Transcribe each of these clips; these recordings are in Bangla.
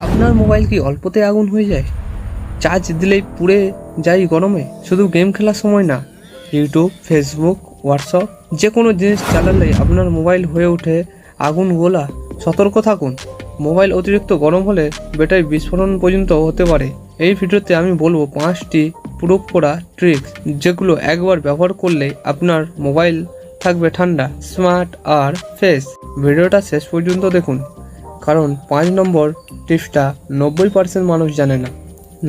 আপনার মোবাইল কি অল্পতে আগুন হয়ে যায়? চার্জ দিলেই পুড়ে যায় গরমে? শুধু গেম খেলার সময় না, ইউটিউব, ফেসবুক, হোয়াটসঅ্যাপ যে কোনো জিনিস চালালেই আপনার মোবাইল হয়ে ওঠে আগুন গোলা। সতর্ক থাকুন, মোবাইল অতিরিক্ত গরম হলে ব্যাটারি বিস্ফোরণ পর্যন্ত হতে পারে। এই ভিডিওতে আমি বলবো 5টি প্রুফ করা ট্রিক্স, যেগুলো একবার ব্যবহার করলে আপনার মোবাইল থাকবে ঠান্ডা, স্মার্ট আর ফ্রেশ। ভিডিওটা শেষ পর্যন্ত দেখুন, কারণ 5 নম্বর টিপসটা 90% মানুষ জানে না।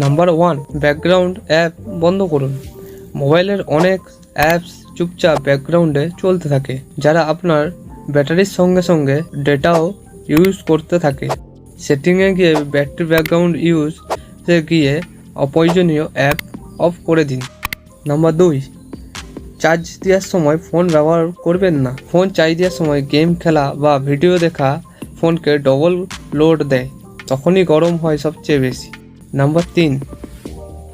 নাম্বার 1, ব্যাকগ্রাউন্ড অ্যাপ বন্ধ করুন। মোবাইলের অনেক অ্যাপস চুপচাপ ব্যাকগ্রাউন্ডে চলতে থাকে, যারা আপনার ব্যাটারির সঙ্গে সঙ্গে ডেটাও ইউজ করতে থাকে। সেটিংয়ে গিয়ে ব্যাটারি ব্যাকগ্রাউন্ড ইউজে গিয়ে অপ্রয়োজনীয় অ্যাপ অফ করে দিন। নাম্বার 2, চার্জ দেওয়ার সময় ফোন ব্যবহার করবেন না। ফোন চার্জ দেওয়ার সময় গেম খেলা বা ভিডিও দেখা ফোনকে ডবল লোড দেয়, তখনই গরম হয় সবচেয়ে বেশি। নাম্বার 3,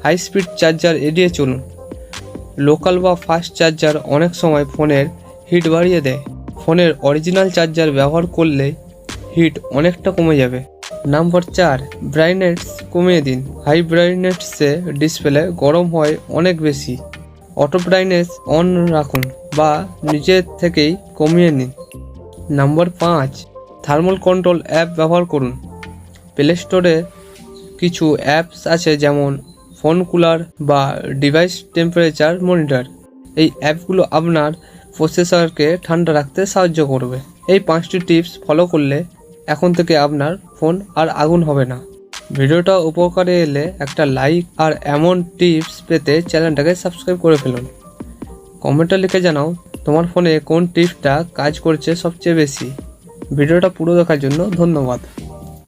হাই স্পিড চার্জার এড়িয়ে চলুন। লোকাল বা ফাস্ট চার্জার অনেক সময় ফোনের হিট বাড়িয়ে দেয়। ফোনের অরিজিনাল চার্জার ব্যবহার করলে হিট অনেকটা কমে যাবে। নাম্বার 4, ব্রাইটনেস কমিয়ে দিন। হাই ব্রাইটনেসে ডিসপ্লে গরম হয় অনেক বেশি। অটো ব্রাইটনেস অন রাখুন বা নিজের থেকেই কমিয়ে নিন। নাম্বার 5, থার্মাল কন্ট্রোল অ্যাপ ব্যবহার করুন। প্লে স্টোরে কিছু অ্যাপস আছে, যেমন ফোন কুলার বা ডিভাইস টেম্পারেচার মনিটর। এই অ্যাপগুলো আপনার প্রসেসরকে ঠান্ডা রাখতে সাহায্য করবে। এই 5টি টিপস ফলো করলে এখন থেকে আপনার ফোন আর আগুন হবে না। ভিডিওটা উপকারে এলে একটা লাইক আর এমন টিপস পেতে চ্যানেলটাকে সাবস্ক্রাইব করে ফেলুন। কমেন্টে লিখে জানাও তোমার ফোনে কোন টিপসটা কাজ করছে সবচেয়ে বেশি। ভিডিওটা পুরো দেখার জন্য ধন্যবাদ।